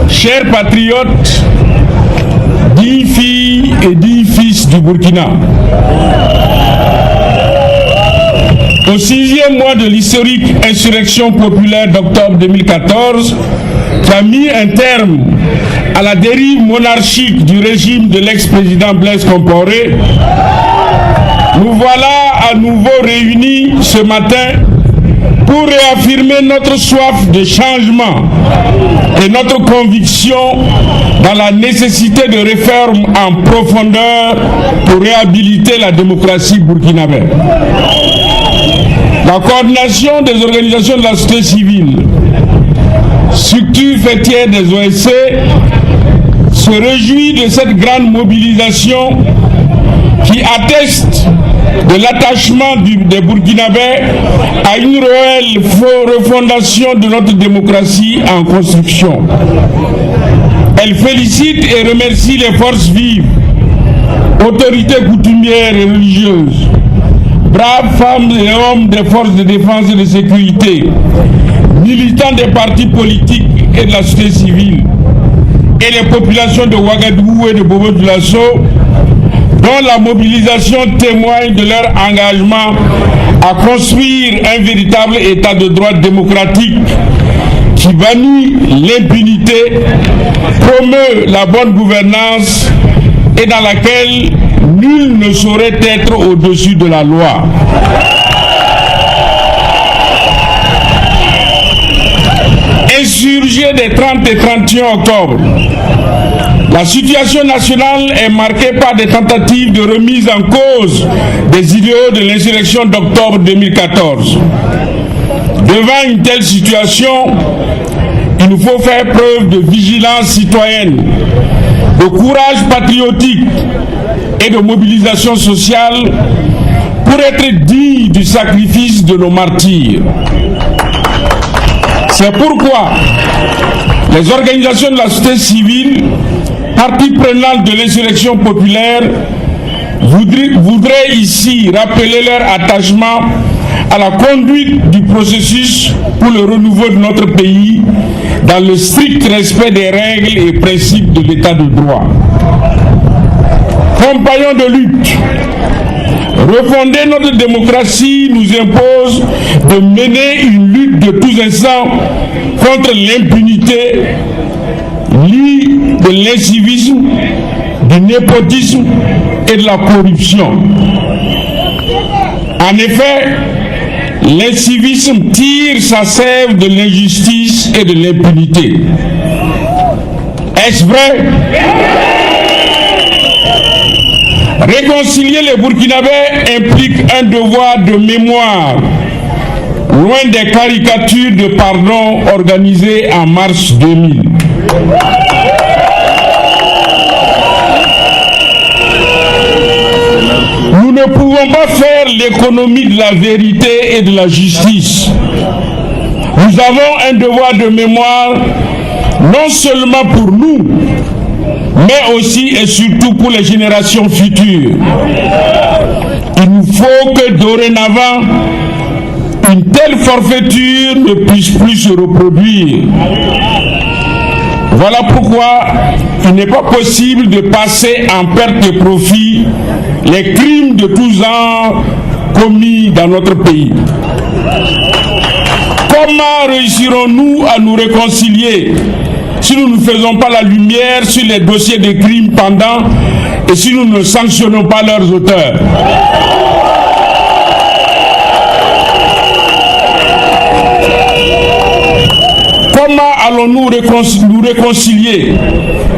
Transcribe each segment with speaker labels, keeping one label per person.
Speaker 1: Chers patriotes, dignes filles et dignes fils du Burkina, au 6e mois de l'historique insurrection populaire d'octobre 2014, qui a mis un terme à la dérive monarchique du régime de l'ex-président Blaise Compaoré, nous voilà à nouveau réunis ce matin pour réaffirmer notre soif de changement et notre conviction dans la nécessité de réformes en profondeur pour réhabiliter la démocratie burkinabé. La coordination des organisations de la société civile, structure fêtière des OSC, se réjouit de cette grande mobilisation qui atteste de l'attachement des Burkinabés à une réelle refondation de notre démocratie en construction. Elle félicite et remercie les forces vives, autorités coutumières et religieuses, braves femmes et hommes des forces de défense et de sécurité, militants des partis politiques et de la société civile, et les populations de Ouagadougou et de Bobo-Dioulasso, dont la mobilisation témoigne de leur engagement à construire un véritable état de droit démocratique qui bannit l'impunité, promeut la bonne gouvernance et dans laquelle nul ne saurait être au-dessus de la loi. Insurgés des 30 et 31 octobre, la situation nationale est marquée par des tentatives de remise en cause des idéaux de l'insurrection d'octobre 2014. Devant une telle situation, il nous faut faire preuve de vigilance citoyenne, de courage patriotique et de mobilisation sociale pour être dignes du sacrifice de nos martyrs. C'est pourquoi les organisations de la société civile, partie prenante de l'insurrection populaire, voudraient ici rappeler leur attachement à la conduite du processus pour le renouveau de notre pays dans le strict respect des règles et principes de l'état de droit. Compagnons de lutte, refonder notre démocratie nous impose de mener une lutte de tous instants contre l'impunité, de l'incivisme, du népotisme et de la corruption. En effet, l'incivisme tire sa sève de l'injustice et de l'impunité. Est-ce vrai? Réconcilier les Burkinabés implique un devoir de mémoire, loin des caricatures de pardon organisées en mars 2000. Nous ne pouvons pas faire l'économie de la vérité et de la justice. Nous avons un devoir de mémoire non seulement pour nous, mais aussi et surtout pour les générations futures. Il nous faut que dorénavant, une telle forfaiture ne puisse plus se reproduire. Voilà pourquoi il n'est pas possible de passer en perte de profit les crimes de tous genres commis dans notre pays. Comment réussirons-nous à nous réconcilier si nous ne faisons pas la lumière sur les dossiers de crimes pendants et si nous ne sanctionnons pas leurs auteurs? Comment allons-nous nous réconcilier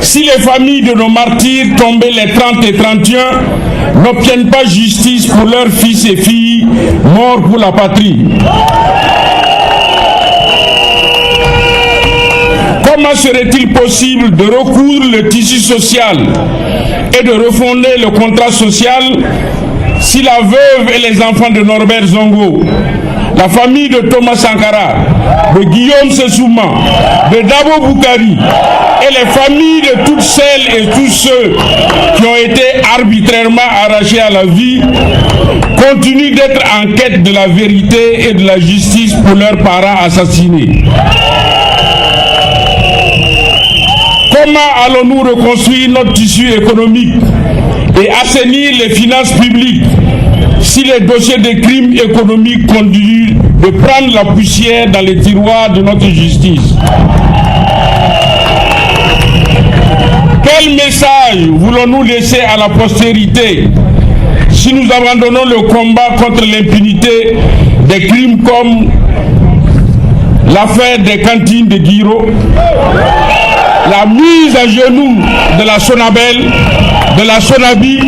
Speaker 1: si les familles de nos martyrs tombés les 30 et 31 n'obtiennent pas justice pour leurs fils et filles morts pour la patrie? Comment serait-il possible de recoudre le tissu social et de refonder le contrat social si la veuve et les enfants de Norbert Zongo, la famille de Thomas Sankara, de Guillaume Sessouma, de Dabo Boukari et les familles de toutes celles et tous ceux qui ont été arbitrairement arrachés à la vie continuent d'être en quête de la vérité et de la justice pour leurs parents assassinés? reconstruire notre tissu économique et assainir les finances publiques si les dossiers de crimes économiques continuent de prendre la poussière dans les tiroirs de notre justice? Quel message voulons-nous laisser à la postérité si nous abandonnons le combat contre l'impunité des crimes comme l'affaire des cantines de Guiro, la mise à genoux de la Sonabel, de la Sonabi,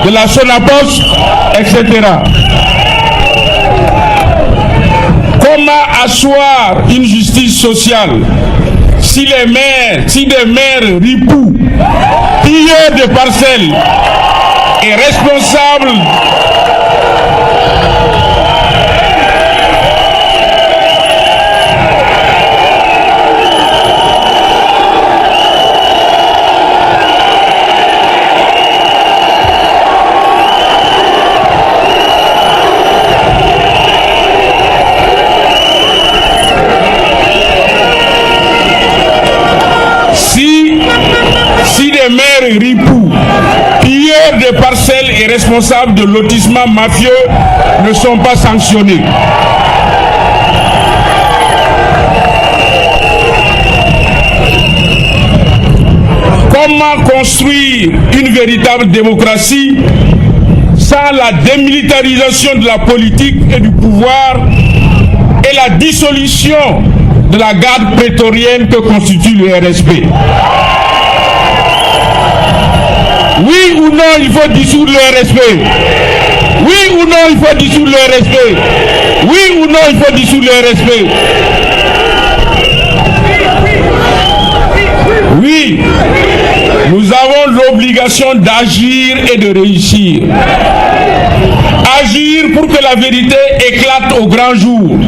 Speaker 1: de la Sonapos, etc. Comment asseoir une justice sociale si des maires ripoux, pilleurs de parcelles et responsables ripoux, pilleurs de parcelles et responsables de lotissements mafieux ne sont pas sanctionnés? Comment construire une véritable démocratie sans la démilitarisation de la politique et du pouvoir et la dissolution de la garde prétorienne que constitue le RSP? Oui ou non, il faut dissoudre le RSP. Oui ou non, il faut dissoudre le RSP. Oui ou non, il faut dissoudre le RSP. Oui, nous avons l'obligation d'agir et de réussir. Agir pour que la vérité éclate au grand jour.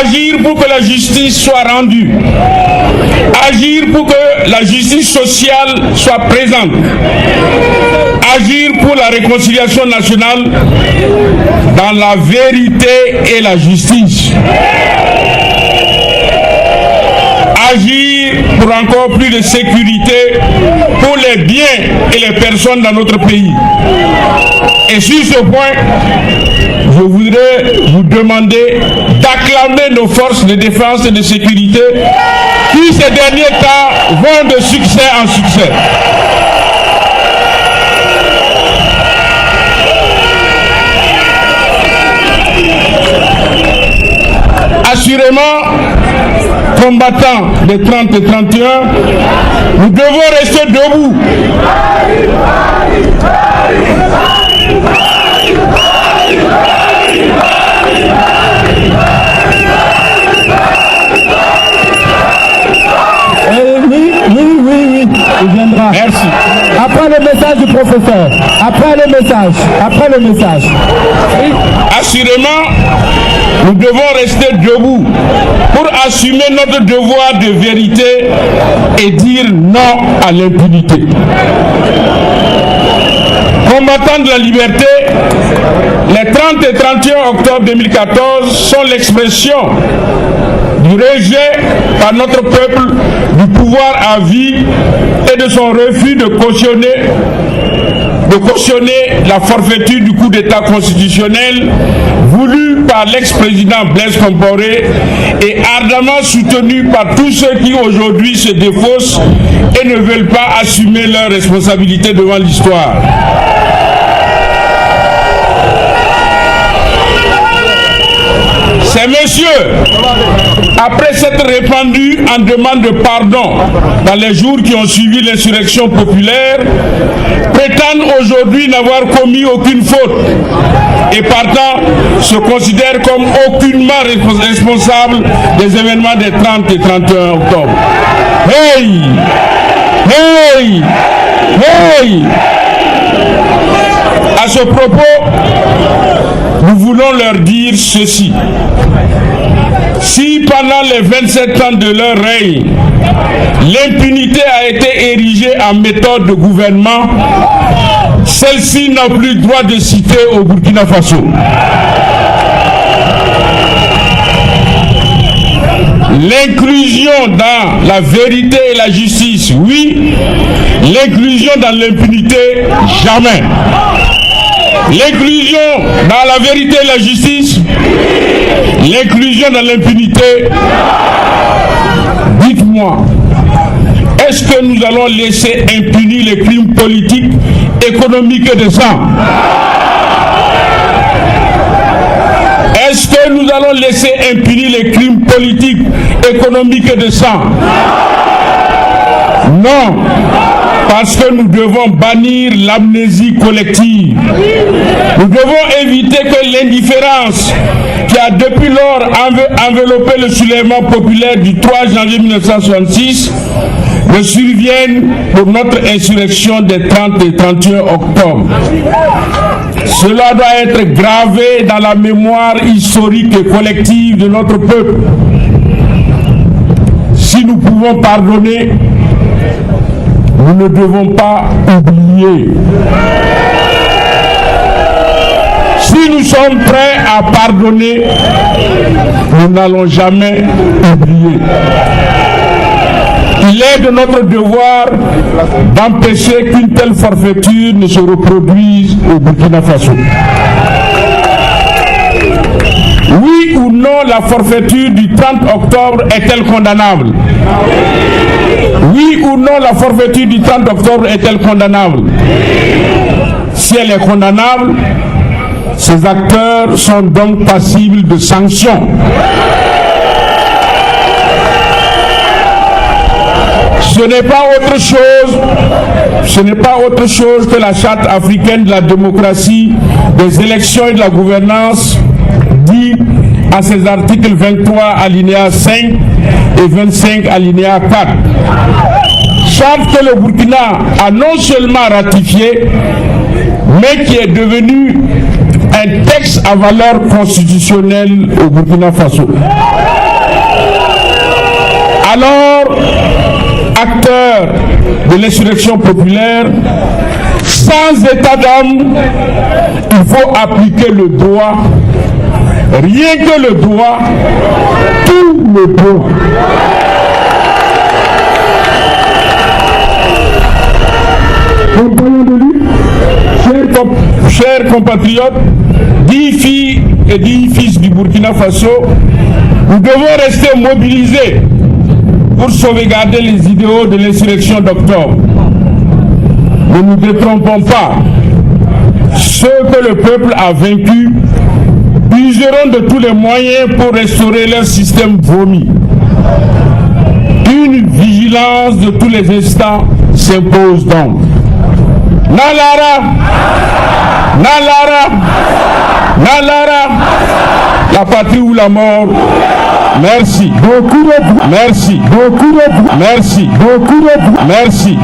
Speaker 1: Agir pour que la justice soit rendue. Agir pour que la justice sociale soit présente. Agir pour la réconciliation nationale dans la vérité et la justice. Agir pour encore plus de sécurité pour les biens et les personnes dans notre pays. Et sur ce point, je voudrais vous demander d'acclamer nos forces de défense et de sécurité qui ces derniers temps vont de succès en succès. Assurément, combattants des 30 et 31, nous devons rester debout.
Speaker 2: Oui, il viendra.
Speaker 1: Merci.
Speaker 2: Après le message du professeur. Après le message.
Speaker 1: Assurément, nous devons rester debout pour assumer notre devoir de vérité et dire non à l'impunité. Combattants de la liberté, les 30 et 31 octobre 2014 sont l'expression du rejet par notre peuple du pouvoir à vie et de son refus de cautionner la forfaiture du coup d'État constitutionnel voulu par l'ex-président Blaise Compaoré et ardemment soutenu par tous ceux qui aujourd'hui se défaussent et ne veulent pas assumer leurs responsabilités devant l'histoire. Ces messieurs, après s'être répandus en demande de pardon dans les jours qui ont suivi l'insurrection populaire, prétendent aujourd'hui n'avoir commis aucune faute et partant se considèrent comme aucunement responsables des événements des 30 et 31 octobre. Hey! Hey! Hey! À ce propos, nous voulons leur dire ceci. Si pendant les 27 ans de leur règne, l'impunité a été érigée en méthode de gouvernement, celle-ci n'a plus droit de citer au Burkina Faso. L'inclusion dans la vérité et la justice, oui. L'inclusion dans l'impunité, jamais. L'inclusion dans la vérité et la justice, l'inclusion dans l'impunité. Dites-moi, est-ce que nous allons laisser impunis les crimes politiques, économiques et de sang? Est-ce que nous allons laisser impunis les crimes politiques, économiques et de sang? Non, parce que nous devons bannir l'amnésie collective. Nous devons éviter que l'indifférence qui a depuis lors enveloppé le soulèvement populaire du 3 janvier 1966 ne survienne pour notre insurrection des 30 et 31 octobre. Cela doit être gravé dans la mémoire historique et collective de notre peuple. Si nous pouvons pardonner, nous ne devons pas oublier. Si nous sommes prêts à pardonner, nous n'allons jamais oublier. Il est de notre devoir d'empêcher qu'une telle forfaiture ne se reproduise au Burkina Faso. Oui ou non, la forfaiture du 30 octobre est-elle condamnable? Oui ou non, la forfaiture du 30 octobre est-elle condamnable? Si elle est condamnable, ces acteurs sont donc passibles de sanctions. Ce n'est pas autre chose que la charte africaine de la démocratie, des élections et de la gouvernance, dit à ses articles 23 alinéa 5 et 25 alinéa 4. Charte que le Burkina a non seulement ratifiée, mais qui est devenue un texte à valeur constitutionnelle au Burkina Faso. Alors, acteurs de l'insurrection populaire, sans état d'âme, il faut appliquer le droit, rien que le droit, tout le droit. Compagnons de lutte, chers compatriotes, 10 filles et 10 fils du Burkina Faso, nous devons rester mobilisés pour sauvegarder les idéaux de l'insurrection d'octobre. Ne nous détrompons pas. Ceux que le peuple a vaincus useront de tous les moyens pour restaurer leur système vomi. Une vigilance de tous les instants s'impose donc. Nalara, Nalara, Nalara, la patrie ou la mort. Merci. Beaucoup de vous. Merci. Beaucoup de vous. Merci. Beaucoup de vous. Merci.